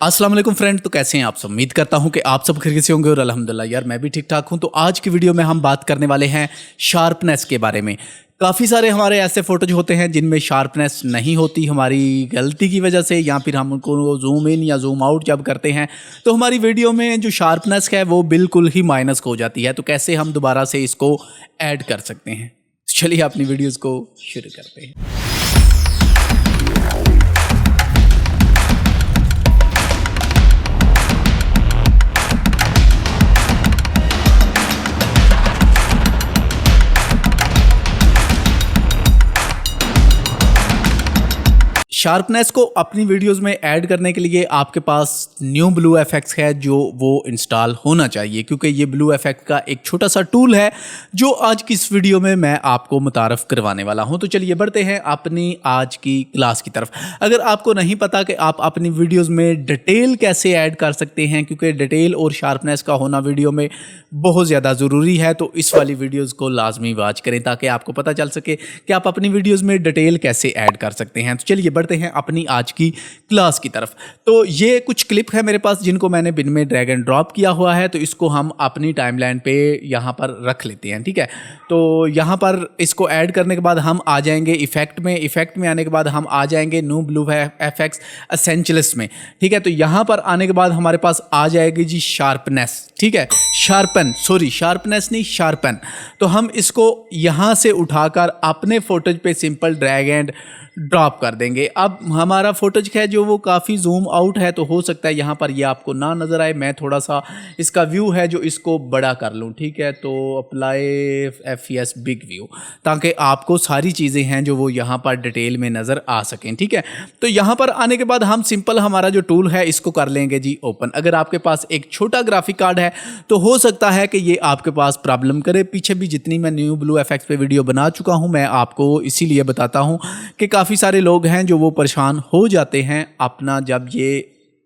अस्सलाम वालेकुम फ्रेंड। तो कैसे हैं आप सब? उम्मीद करता हूं कि आप सब खैरियत से होंगे और अल्हम्दुलिल्लाह यार मैं भी ठीक ठाक हूं। तो आज की वीडियो में हम बात करने वाले हैं शार्पनेस के बारे में। काफ़ी सारे हमारे ऐसे फोटोज होते हैं जिनमें शार्पनेस नहीं होती हमारी गलती की वजह से, या फिर हम उनको जूम इन या जूम आउट जब करते हैं तो हमारी वीडियो में जो शार्पनेस है वो बिल्कुल ही माइनस हो जाती है। तो कैसे हम दोबारा से इसको ऐड कर सकते हैं? चलिए अपनी वीडियोज़ को शुरू करते हैं। शार्पनेस को अपनी वीडियोस में ऐड करने के लिए आपके पास न्यू ब्लू एफएक्स है जो वो इंस्टॉल होना चाहिए, क्योंकि ये ब्लू एफएक्ट का एक छोटा सा टूल है जो आज की इस वीडियो में मैं आपको मुतारफ़ करवाने वाला हूं। तो चलिए बढ़ते हैं अपनी आज की क्लास की तरफ। अगर आपको नहीं पता कि आप अपनी वीडियोज़ में डिटेल कैसे ऐड कर सकते हैं, क्योंकि डिटेल और शार्पनेस का होना वीडियो में बहुत ज़्यादा ज़रूरी है, तो इस वाली वीडियोज़ को लाजमी वॉच करें ताकि आपको पता चल सके कि आप अपनी वीडियोज़ में डिटेल कैसे ऐड कर सकते हैं। तो चलिए बढ़ते हैं अपनी आज की क्लास की तरफ। तो ये कुछ क्लिप है मेरे पास जिनको मैंने बिन में ड्रैग एंड ड्रॉप किया हुआ है, तो इसको हम अपनी टाइमलाइन पे यहाँ पर रख लेते हैं। ठीक है, तो यहाँ पर इसको ऐड करने के बाद हम आ जाएंगे इफेक्ट में। इफेक्ट में आने के बाद हम आ जाएंगे न्यू ब्लू एफएक्स एसेंशियल्स में। ठीक है, तो यहाँ पर आने के बाद हमारे पास आ जाएगी जी शार्पनेस। ठीक है, शार्पनेस नहीं, शार्पन। तो हम इसको यहाँ से उठाकर अपने फोटोज पे सिंपल ड्रैग एंड ड्रॉप कर देंगे। अब हमारा फोटोज है जो वो काफ़ी जूम आउट है, तो हो सकता है यहाँ पर ये आपको ना नज़र आए। मैं थोड़ा सा इसका व्यू है जो इसको बड़ा कर लूँ। ठीक है, तो अप्लाई FPS बिग व्यू, ताकि आपको सारी चीज़ें हैं जो वो यहाँ पर डिटेल में नज़र आ सकें। ठीक है, तो यहाँ पर आने के बाद हम सिंपल हमारा जो टूल है इसको कर लेंगे जी ओपन। अगर आपके पास एक छोटा ग्राफिक कार्ड है तो हो सकता है कि ये आपके पास प्रॉब्लम करे। पीछे भी जितनी मैं न्यू ब्लू एफएक्स पे वीडियो बना चुका हूँ, मैं आपको इसीलिए बताता हूँ कि काफ़ी सारे लोग हैं जो वो परेशान हो जाते हैं अपना जब ये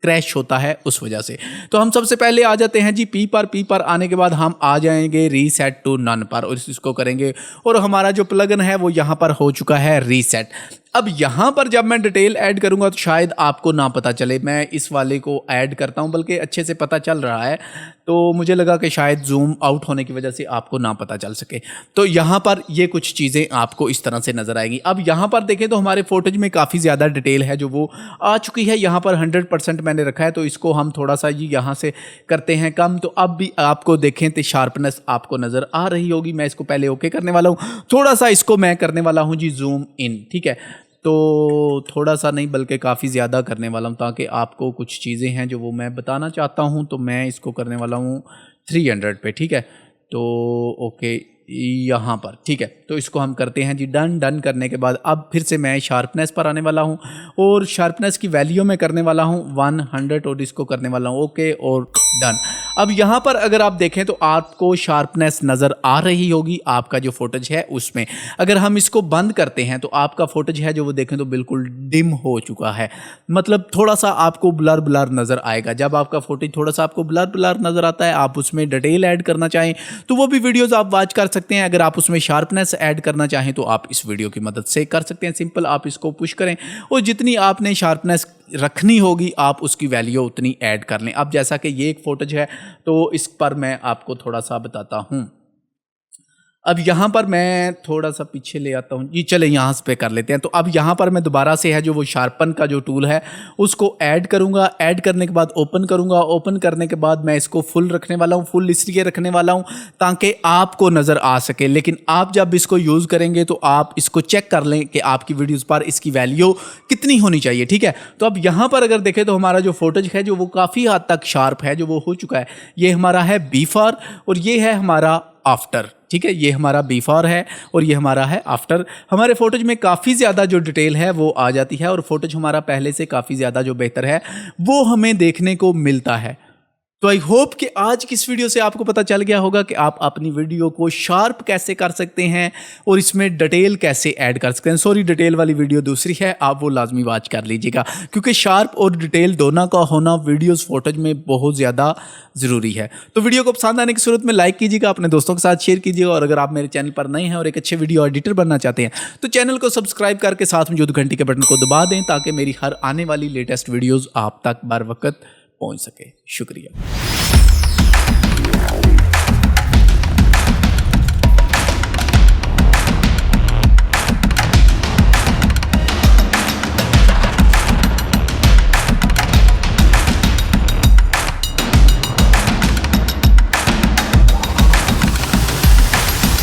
क्रैश होता है उस वजह से। तो हम सबसे पहले आ जाते हैं जी पी पर आने के बाद हम आ जाएंगे रीसेट टू नन पर और इसको करेंगे, और हमारा जो प्लगइन है वो यहाँ पर हो चुका है रीसेट। अब यहाँ पर जब मैं डिटेल ऐड करूँगा तो शायद आपको ना पता चले। मैं इस वाले को ऐड करता हूँ, बल्कि अच्छे से पता चल रहा है, तो मुझे लगा कि शायद जूम आउट होने की वजह से आपको ना पता चल सके। तो यहाँ पर ये कुछ चीज़ें आपको इस तरह से नज़र आएगी। अब यहाँ पर देखें तो हमारे फोटोज में काफ़ी ज़्यादा डिटेल है जो वो आ चुकी है। यहाँ पर 100% मैंने रखा है, तो इसको हम थोड़ा सा ये यहाँ से करते हैं कम। तो अब भी आपको देखें तो शार्पनेस आपको नज़र आ रही होगी। मैं इसको पहले ओके करने वाला हूँ, थोड़ा सा इसको मैं करने वाला हूँ जी जूम इन। ठीक है, तो थोड़ा सा नहीं बल्कि काफ़ी ज़्यादा करने वाला हूँ, ताकि आपको कुछ चीज़ें हैं जो वो मैं बताना चाहता हूँ। तो मैं इसको करने वाला हूँ 300 पे। ठीक है, तो ओके यहाँ पर। ठीक है, तो इसको हम करते हैं जी डन करने के बाद अब फिर से मैं शार्पनेस पर आने वाला हूँ और शार्पनेस की वैल्यू में करने वाला हूँ 100 और इसको करने वाला हूँ ओके और डन। अब यहाँ पर अगर आप देखें तो आपको शार्पनेस नज़र आ रही होगी आपका जो फोटोज है उसमें। अगर हम इसको बंद करते हैं तो आपका फोटोज है जो वो देखें तो बिल्कुल डिम हो चुका है, मतलब थोड़ा सा आपको ब्लर नज़र आएगा। जब आपका फोटोज थोड़ा सा आपको ब्लर नज़र आता है, आप उसमें डिटेल ऐड करना चाहें तो वो भी वीडियोज़ आप वॉच कर सकते हैं। अगर आप उसमें शार्पनेस ऐड करना चाहें तो आप इस वीडियो की मदद से कर सकते हैं। सिंपल आप इसको पुश करें और जितनी आपने शार्पनेस रखनी होगी आप उसकी वैल्यू उतनी ऐड कर लें। अब जैसा कि ये एक फोटोज है तो इस पर मैं आपको थोड़ा सा बताता हूँ। अब यहाँ पर मैं थोड़ा सा पीछे ले आता हूँ जी, चले यहाँ पे कर लेते हैं। तो अब यहाँ पर मैं दोबारा से है जो वो शार्पन का जो टूल है उसको ऐड करूँगा। ऐड करने के बाद ओपन करूँगा। ओपन करने के बाद मैं इसको फुल रखने वाला हूँ। फुल इसलिए रखने वाला हूँ ताकि आपको नज़र आ सके, लेकिन आप जब इसको यूज़ करेंगे तो आप इसको चेक कर लें कि आपकी वीडियोज़ पर इसकी वैल्यू कितनी होनी चाहिए। ठीक है, तो अब यहाँ पर अगर देखें तो हमारा जो फोटोज है जो वो काफ़ी हद तक शार्प है, जो वो हो चुका है। ये हमारा है बिफोर और ये है हमारा आफ्टर। ठीक है, ये हमारा बिफोर है और ये हमारा है आफ्टर। हमारे फोटोज में काफ़ी ज़्यादा जो डिटेल है वो आ जाती है और फोटोज हमारा पहले से काफ़ी ज़्यादा जो बेहतर है वो हमें देखने को मिलता है। तो आई होप कि आज की इस वीडियो से आपको पता चल गया होगा कि आप अपनी वीडियो को शार्प कैसे कर सकते हैं और इसमें डिटेल कैसे ऐड कर सकते हैं। सॉरी, डिटेल वाली वीडियो दूसरी है, आप वो लाजमी वॉच कर लीजिएगा, क्योंकि शार्प और डिटेल दोनों का होना वीडियोस फोटोज में बहुत ज़्यादा ज़रूरी है। तो वीडियो को पसंद आने की सूरत में लाइक कीजिएगा, अपने दोस्तों के साथ शेयर कीजिएगा, और अगर आप मेरे चैनल पर नए हैं और एक अच्छे वीडियो एडिटर बनना चाहते हैं तो चैनल को सब्सक्राइब करके साथ में जो घंटी के बटन को दबा दें, ताकि मेरी हर आने वाली लेटेस्ट वीडियोज़ आप तक बर वक्त पहुँच सके। शुक्रिया।